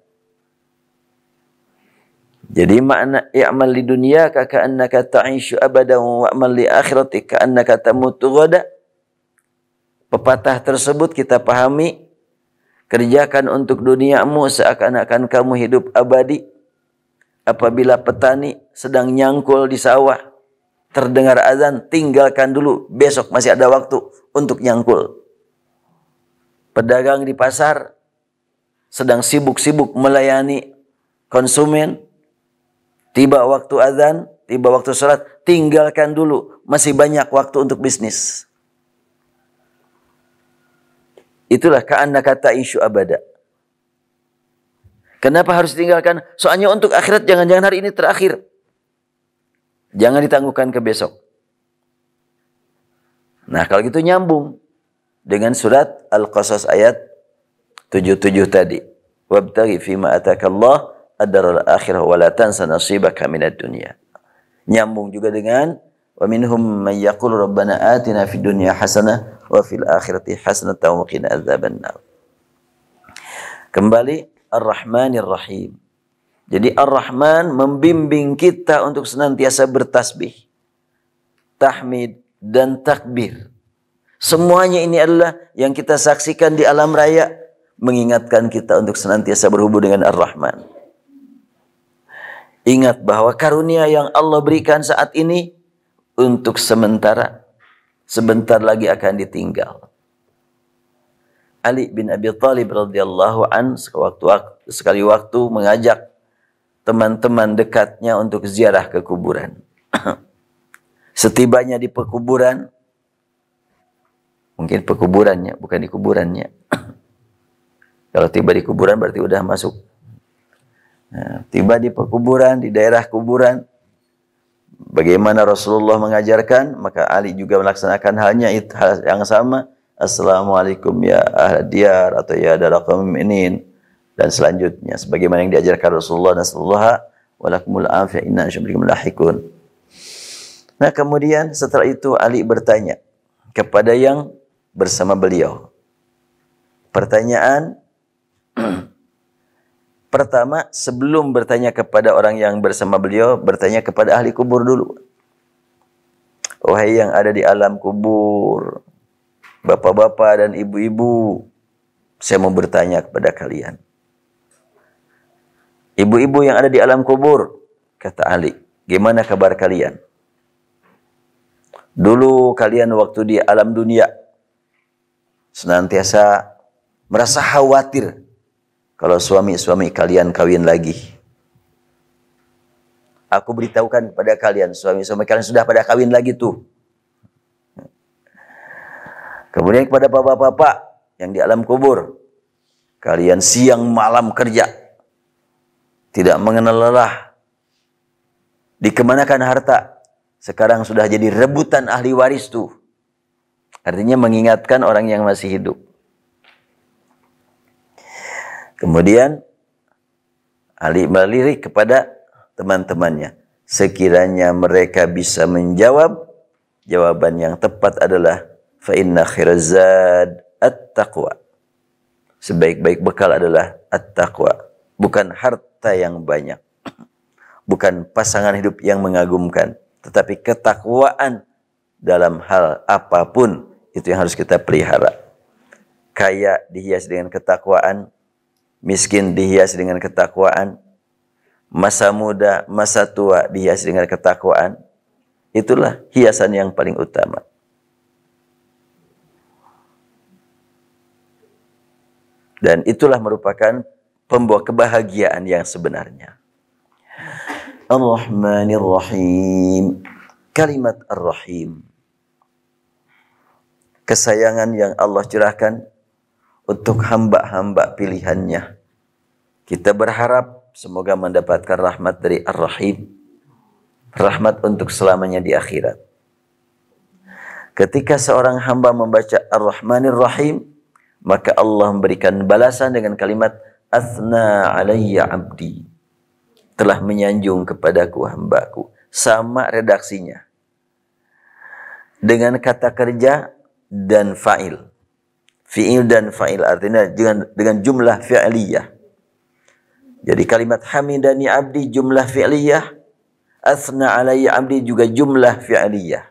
Jadi makna i'mal li dunyaka ka'annaka ta'ishu abadan wa'mal li akhiratika ka'annaka tamutu ghada. Pepatah tersebut kita pahami, kerjakan untuk duniamu seakan-akan kamu hidup abadi. Apabila petani sedang nyangkul di sawah, terdengar azan, tinggalkan dulu, besok masih ada waktu untuk nyangkul. Pedagang di pasar sedang sibuk-sibuk melayani konsumen, tiba waktu azan, tiba waktu sholat, tinggalkan dulu, masih banyak waktu untuk bisnis. Itulah ka'annaka ta'ishu abada. Kenapa harus ditinggalkan? Soalnya untuk akhirat jangan-jangan hari ini terakhir. Jangan ditangguhkan ke besok. Nah kalau gitu nyambung dengan surat Al-Qasas ayat 77 tadi. Wabtaghi fima atakallah ad-daral akhirah wa la tansa nasibaka minad dunya. Nyambung juga dengan wa minhum man yaqulu rabbana atina fid dunya hasanah wa fil akhirati hasanatan wa qina adzabannar. Kembali Ar-Rahmanir Rahim. Jadi Ar-Rahman membimbing kita untuk senantiasa bertasbih, tahmid dan takbir. Semuanya ini adalah yang kita saksikan di alam raya, mengingatkan kita untuk senantiasa berhubung dengan Ar-Rahman. Ingat bahwa karunia yang Allah berikan saat ini untuk sementara, sebentar lagi akan ditinggal. Ali bin Abi Thalib radhiyallahu an sekali waktu mengajak teman-teman dekatnya untuk ziarah ke kuburan. Setibanya di pekuburan, mungkin pekuburannya, bukan di kuburannya. Kalau tiba di kuburan berarti udah masuk. Nah, tiba di pekuburan, di daerah kuburan, bagaimana Rasulullah mengajarkan, maka Ali juga melaksanakan hal yang sama. Assalamualaikum ya ahli diyar atau ya darul mu'minin dan selanjutnya sebagaimana yang diajarkan Rasulullah sallallahu walakumul afiyah inna syubrikum lahikun. Nah, kemudian setelah itu Ali bertanya kepada yang bersama beliau. Pertanyaan pertama, sebelum bertanya kepada orang yang bersama beliau, bertanya kepada ahli kubur dulu. Wahai yang ada di alam kubur, bapak-bapak dan ibu-ibu, saya mau bertanya kepada kalian. Ibu-ibu yang ada di alam kubur, kata Ali, gimana kabar kalian? Dulu kalian waktu di alam dunia senantiasa merasa khawatir kalau suami-suami kalian kawin lagi. Aku beritahukan kepada kalian, suami-suami kalian sudah pada kawin lagi tuh. Kemudian kepada bapak-bapak yang di alam kubur, kalian siang malam kerja, tidak mengenal lelah, dikemanakan harta, sekarang sudah jadi rebutan ahli waris tuh. Artinya mengingatkan orang yang masih hidup. Kemudian Ali melirik kepada teman-temannya. Sekiranya mereka bisa menjawab, jawaban yang tepat adalah fa inna khairazad at-taqwa. Sebaik-baik bekal adalah at-taqwa, bukan harta yang banyak, bukan pasangan hidup yang mengagumkan, tetapi ketakwaan dalam hal apapun itu yang harus kita pelihara. Kaya dihias dengan ketakwaan, miskin dihias dengan ketakwaan, masa muda, masa tua dihias dengan ketakwaan. Itulah hiasan yang paling utama. Dan itulah merupakan pembawa kebahagiaan yang sebenarnya. Ar-Rahmanir Rahim. Kalimat Ar-Rahim. Kesayangan yang Allah curahkan untuk hamba-hamba pilihannya. Kita berharap semoga mendapatkan rahmat dari Ar-Rahim. Rahmat untuk selamanya di akhirat. Ketika seorang hamba membaca Ar-Rahmanir Rahim, maka Allah memberikan balasan dengan kalimat Athna alayya abdi. Telah menyanjung kepadaku hambaku. Sama redaksinya. Dengan kata kerja dan fa'il. Fi'il dan fa'il artinya dengan jumlah fi'liyah. Jadi kalimat hamidani abdi jumlah fi'liyah. Athna alayya abdi juga jumlah fi'liyah.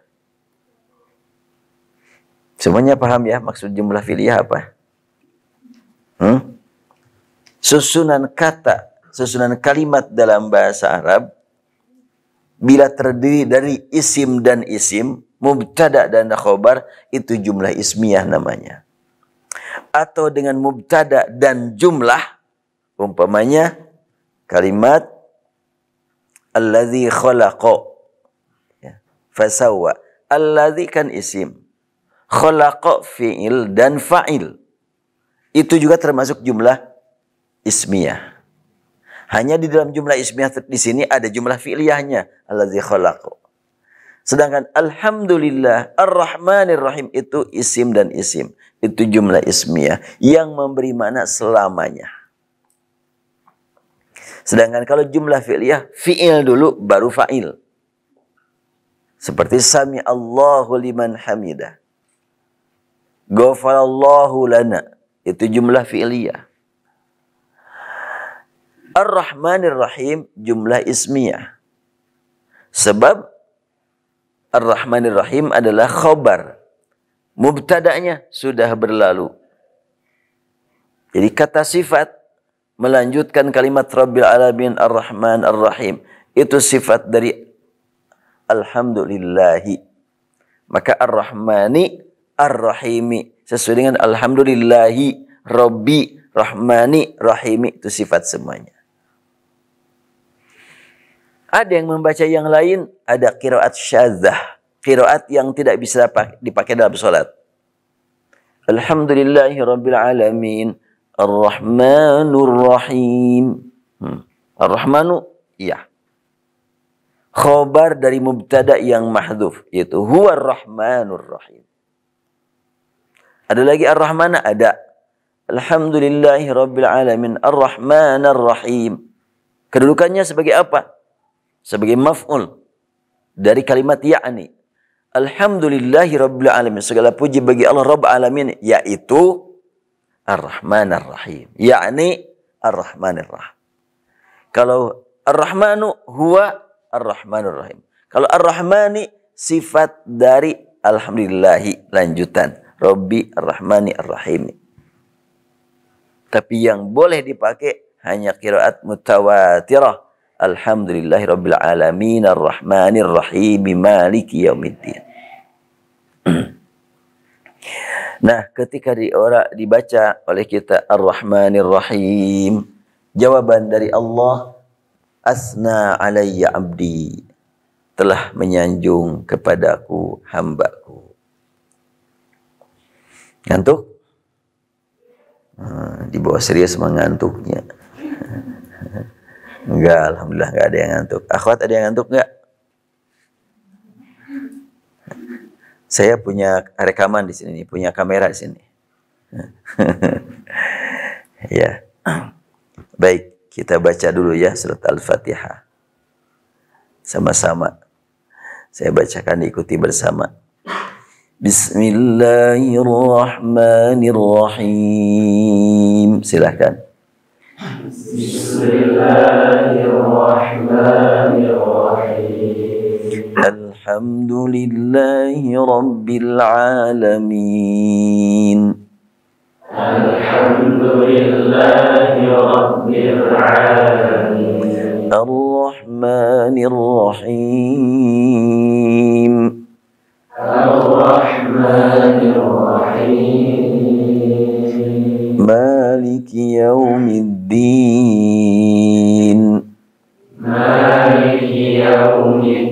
Semuanya paham ya maksud jumlah fi'liyah apa? Susunan kata, susunan kalimat dalam bahasa Arab bila terdiri dari isim dan isim, mubtada dan khobar, itu jumlah ismiyah namanya. Atau dengan mubtada dan jumlah, umpamanya kalimat alladzi khalaqa, ya, fasawwa. Alladzi kan isim, khalaqa fi'il dan fa'il. Itu juga termasuk jumlah ismiyah. Hanya di dalam jumlah ismiyah di sini ada jumlah fi'liyahnya. Allazi khalaqa. Sedangkan alhamdulillah ar-Rahmanir Rahim itu isim dan isim. Itu jumlah ismiyah yang memberi makna selamanya. Sedangkan kalau jumlah fi'liyah, fi'il dulu baru fa'il. Seperti sami Allahu liman hamidah. Ghafarallahu lana. Itu jumlah fi'liyah. Ar-Rahmanir Rahim jumlah ismiyah. Sebab Ar-Rahmanir Rahim adalah khobar. Mubtada'nya sudah berlalu. Jadi kata sifat melanjutkan kalimat Rabbil Alamin Ar-Rahman Ar-Rahim. Itu sifat dari Alhamdulillahi. Maka Ar-Rahmani Ar-Rahimi. Sesuai dengan Alhamdulillahi Rabbi Rahmani Rahimi. Itu sifat semuanya. Ada yang membaca yang lain. Ada qiraat syadzah. Qiraat yang tidak bisa dipakai dalam sholat. Alhamdulillahi Rabbil Alamin Ar-Rahmanur Rahim. Ar-Rahmanu, iya. Khobar dari mubtada yang mahdhuf. Yaitu huwa Ar-Rahmanur Rahim. Ada lagi Ar-Rahmana? Ada. Alhamdulillahi Rabbil Alamin Ar-Rahmanir Rahim. Kedudukannya sebagai apa? Sebagai maf'ul dari kalimat ya'ni. Alhamdulillahi Rabbil Alamin. Segala puji bagi Allah Rabb Alamin. Yaitu Ar-Rahmanir Rahim. Ya'ni Ar-Rahmanir Rahim. Kalau Ar-Rahmanu huwa Ar-Rahmanir Rahim. Kalau Ar-Rahmani sifat dari Alhamdulillahi lanjutan. Rabbi Ar-Rahmani Ar-Rahimi. Tapi yang boleh dipakai hanya qiraat mutawatirah. Alhamdulillahi Rabbil Alamin Ar-Rahmanir Rahim Maliki Yaumiddin. Nah, ketika dibaca oleh kita Ar-Rahmanir Rahim, jawaban dari Allah, asna alayya abdi, telah menyanjung kepadaku hambaku. Ngantuk? Di bawah serius mengantuknya. Enggak, alhamdulillah enggak ada yang ngantuk. Akhwat, ada yang ngantuk enggak? Saya punya rekaman di sini, punya kamera di sini. Ya. Baik, kita baca dulu ya surat Al-Fatihah. Sama-sama. Saya bacakan, diikuti bersama. Bismillahirrahmanirrahim. Silakan. Bismillahirrahmanirrahim. Alhamdulillahi rabbil alamin. Alhamdulillahi rabbil alamin. Ar-Rahmanir Rahim. Ar-Rahmanir Rahim. Maliki yaumiddin. Maliki yaumiddin.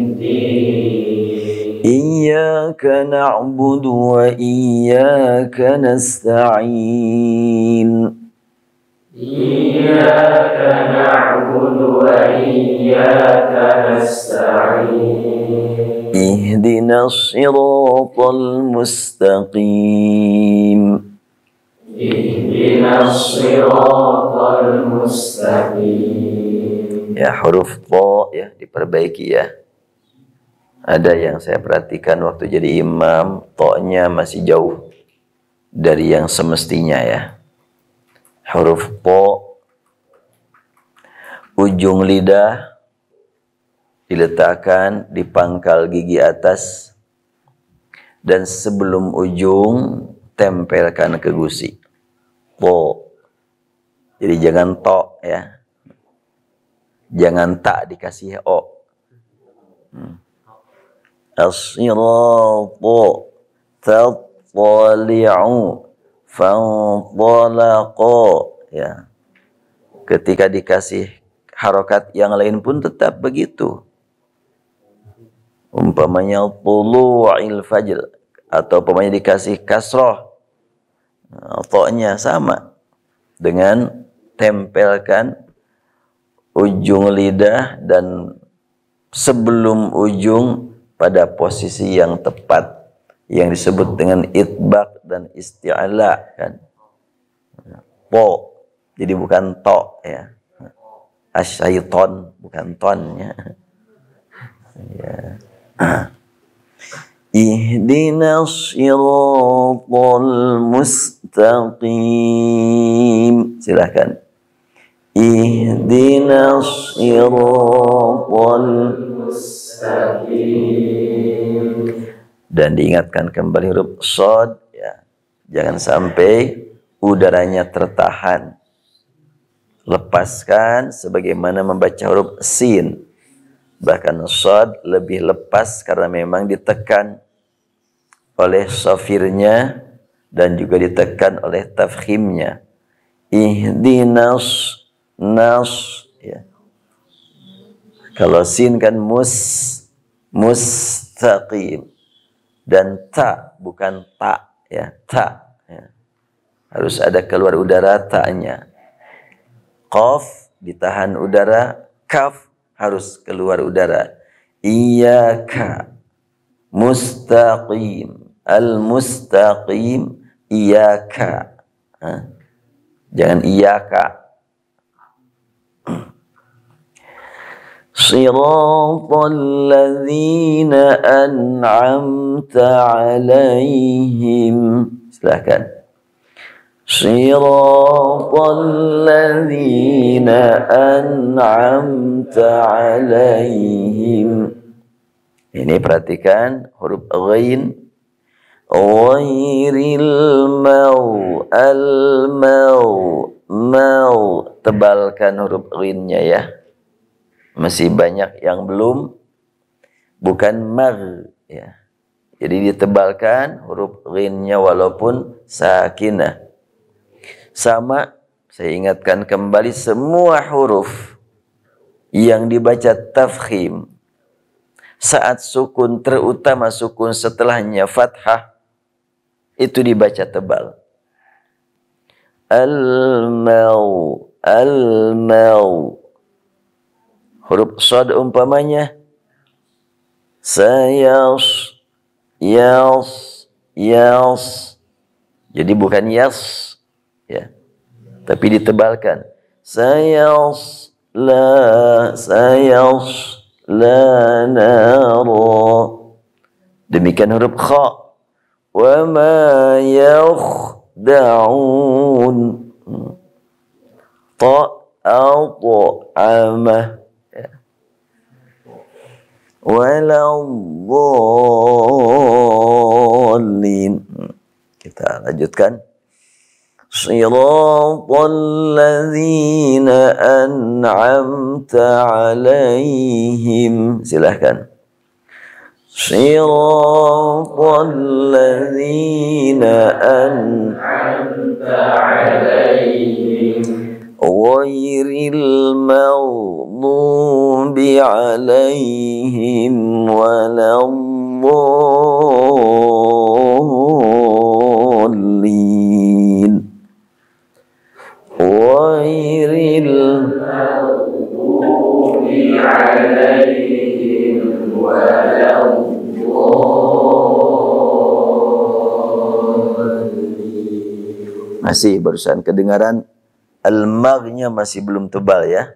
Iyyaka na'budu wa iyyaka nasta'in. Iyyaka na'budu wa iyyaka nasta'in. Ihdinas siratal mustaqim. Ihdinas siratal mustaqim. Ya, huruf tha ya diperbaiki ya. Ada yang saya perhatikan waktu jadi imam, tha-nya masih jauh dari yang semestinya ya. Huruf tha, ujung lidah diletakkan di pangkal gigi atas dan sebelum ujung tempelkan ke gusi. Po. Jadi jangan to ya. Jangan tak dikasih o. As-siratu tattali'u fanṭalaqa ya. Ketika dikasih harokat yang lain pun tetap begitu. Umpamanya tulu'il fajr atau umpamanya dikasih kasroh, to-nya sama dengan tempelkan ujung lidah dan sebelum ujung pada posisi yang tepat yang disebut dengan itbaq dan isti'la kan. Po, jadi bukan to ya. Asyaiton bukan tonnya. Ya. Ihdinas siratal mustaqim. Silakan. Ihdinas siratal mustaqim. Dan diingatkan kembali huruf shad ya. Jangan sampai udaranya tertahan. Lepaskan sebagaimana membaca huruf sin. Bahkan shad lebih lepas karena memang ditekan oleh safirnya dan juga ditekan oleh tafkhimnya. Ihdinas nas ya. Kalau sin kan mustaqim dan ta bukan ta ya, ta ya. Harus ada keluar udara ta-nya. Qaf ditahan udara, kaf harus keluar udara. Iyyaka mustaqim. Al-mustaqim iyyaka. Jangan iyyaka. Siratal ladzina an'amta 'alaihim. Silakan. Siratal ladzina an'amta 'alaihim. Ini perhatikan huruf ghain. Ghairil mau. Tebalkan huruf ghainnya ya. Masih banyak yang belum. Bukan mag ya. Jadi ditebalkan huruf ghinnya walaupun sakinah. Sama, saya ingatkan kembali, semua huruf yang dibaca tafkhim saat sukun, terutama sukun setelahnya fathah, itu dibaca tebal. Al-mau, al-mau. Huruf shad umpamanya sayas, yas, yas. Jadi bukan yas, ya, tapi ditebalkan. Sayas la naro. Demikian huruf kha. Wa ma yakhda'un. Ta at'amah. Waladdallin. Kita lanjutkan. Shiratal ladzina an'amta alaihim. Silahkan. Shiratal ladzina an'amta alaihim ghairil maghdubi alaihim waladdallin. Ghairil maghdubi alaihim waladdallin. Masih barusan kedengaran al-maghnya masih belum tebal ya.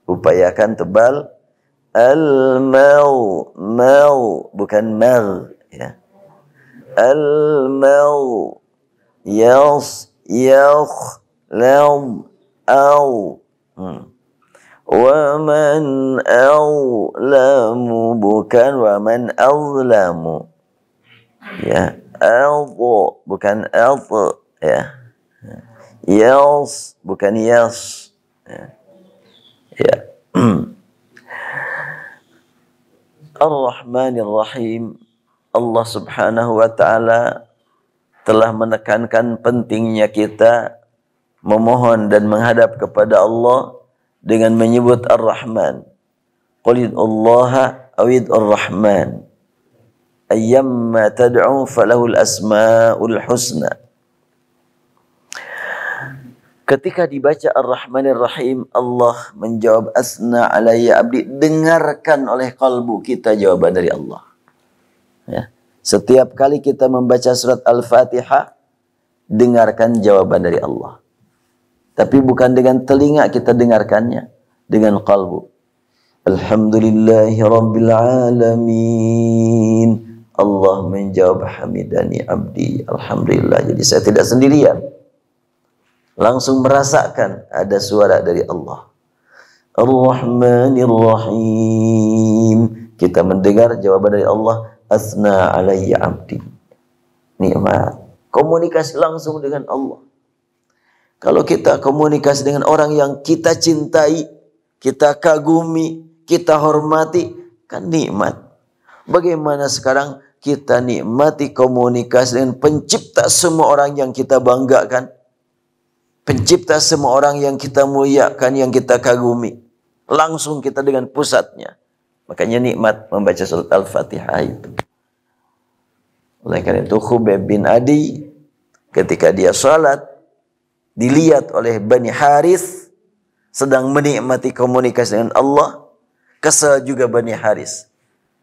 Upayakan tebal. Al-mau, mau bukan mag ya. Al-mau, yas, yakh, lam, au. Wa man awlamu, bukan wa man awlamu. Ya, albu bukan albu ya. Yas bukan yas. Ya. Ar-Rahmanir Rahim. Allah Subhanahu wa taala telah menekankan pentingnya kita memohon dan menghadap kepada Allah dengan menyebut Ar-Rahman. Qul Allaha awid Ar-Rahman. Ayyamma tad'u falahul asmaul husna. Ketika dibaca Ar-Rahmanir Rahim, Allah menjawab asna alayya abdi. Dengarkan oleh kalbu kita jawaban dari Allah. Ya. Setiap kali kita membaca surat Al-Fatihah, dengarkan jawaban dari Allah. Tapi bukan dengan telinga kita dengarkannya, dengan kalbu. Alhamdulillahi Rabbil Alamin. Allah menjawab hamidani abdi. Alhamdulillah. Jadi saya tidak sendirian. Langsung merasakan ada suara dari Allah. Ar-Rahmanir Rahim. Kita mendengar jawaban dari Allah. Asna alayya abdi. Nikmat. Komunikasi langsung dengan Allah. Kalau kita komunikasi dengan orang yang kita cintai, kita kagumi, kita hormati, kan nikmat. Bagaimana sekarang kita nikmati komunikasi dengan pencipta semua orang yang kita banggakan? Pencipta semua orang yang kita muliakan, yang kita kagumi. Langsung kita dengan pusatnya. Makanya nikmat membaca surat Al-Fatihah itu. Oleh karena itu Khubayb bin Adi ketika dia salat dilihat oleh Bani Haris sedang menikmati komunikasi dengan Allah. Kesal juga Bani Haris.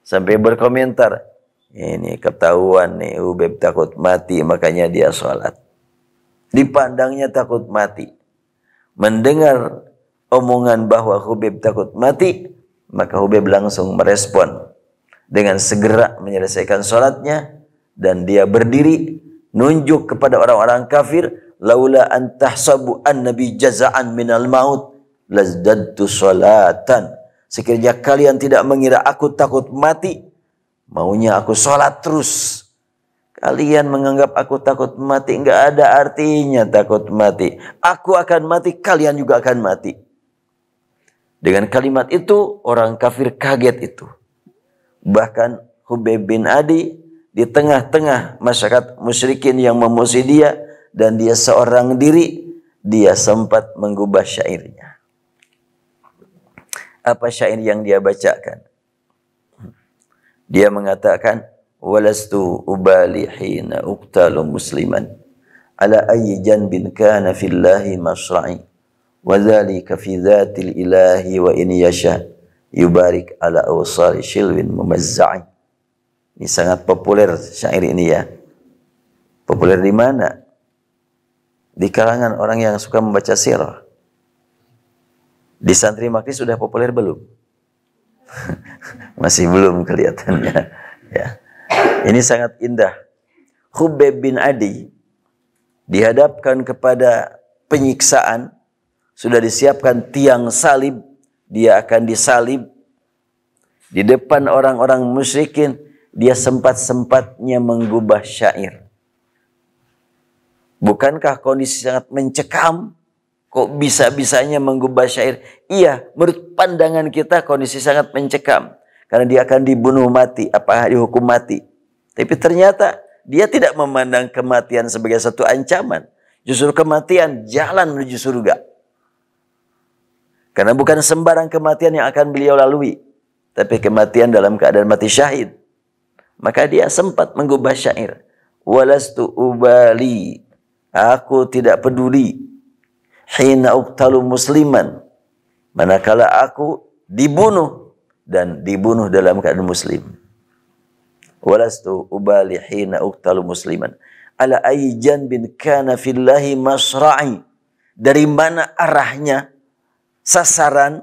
Sampai berkomentar, ini ketahuan nih Khubayb takut mati makanya dia salat. Dipandangnya takut mati. Mendengar omongan bahwa Khubayb takut mati, maka Khubayb langsung merespon dengan segera menyelesaikan sholatnya dan dia berdiri nunjuk kepada orang-orang kafir, laula an tahsabu an-nabi jaza'an minal maut lazdadtu sholatan. Sekiranya kalian tidak mengira aku takut mati, maunya aku sholat terus. Kalian menganggap aku takut mati, enggak ada artinya takut mati. Aku akan mati, kalian juga akan mati. Dengan kalimat itu, orang kafir kaget itu. Bahkan Khubayb bin Adi di tengah-tengah masyarakat musyrikin yang memusuhi dia, dan dia seorang diri, dia sempat menggubah syairnya. Apa syair yang dia bacakan? Dia mengatakan, walastu ubali hina uqtalu musliman ala ayyi janbin kana fillahi masra'i wa dhalika fi dhatil ilahi wa in yasha yubarik ala awsari shilwin mumazza'i. Ini sangat populer syair ini ya. Populer di mana? Di kalangan orang yang suka membaca sirah. Di santri Makri sudah populer belum? Masih belum kelihatannya. Ya. Ini sangat indah. Khubayb bin Adi dihadapkan kepada penyiksaan, sudah disiapkan tiang salib, dia akan disalib. Di depan orang-orang musyrikin, dia sempat-sempatnya menggubah syair. Bukankah kondisi sangat mencekam? Kok bisa-bisanya menggubah syair? Iya, menurut pandangan kita kondisi sangat mencekam. Karena dia akan dibunuh mati, apakah dihukum mati. Tapi ternyata dia tidak memandang kematian sebagai satu ancaman. Justru kematian jalan menuju surga. Karena bukan sembarang kematian yang akan beliau lalui. Tapi kematian dalam keadaan mati syahid. Maka dia sempat menggubah syair. Walastu ubali. Aku tidak peduli. Hina uqtalu musliman, manakala aku dibunuh dan dibunuh dalam keadaan muslim. Walastu ubali hina uqtalu musliman ala ayyi janbin kana fillahi masra'i. Dari mana arahnya sasaran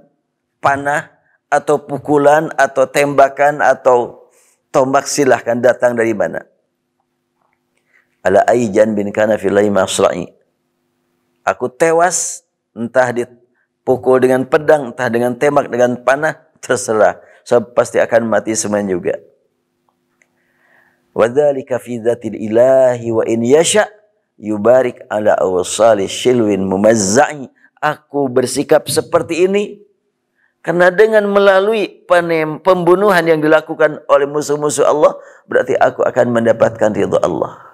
panah atau pukulan atau tembakan atau tombak silahkan datang dari mana. Ala ayyi janbin kana fillahi masra'i. Aku tewas, entah dipukul dengan pedang, entah dengan tembak, dengan panah, terserah. So, pasti akan mati semuanya juga. Wa dzalika fi dzatil ilahi wa in yasha yubarik ala awsali shilwin mumazza'i. Aku bersikap seperti ini karena dengan melalui pembunuhan yang dilakukan oleh musuh-musuh Allah, berarti aku akan mendapatkan ridha Allah.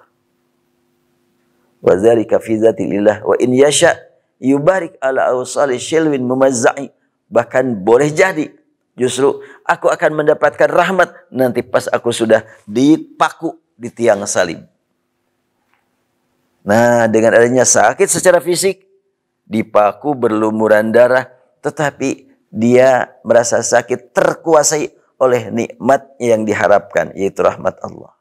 Wa dzalika fi dzatilillah wa in yasha yubarik ala awsali shilwin mumazza'i. Bahkan boleh jadi justru aku akan mendapatkan rahmat nanti pas aku sudah dipaku di tiang salib. Nah, dengan adanya sakit secara fisik, dipaku berlumuran darah, tetapi dia merasa sakit terkuasai oleh nikmat yang diharapkan, yaitu rahmat Allah.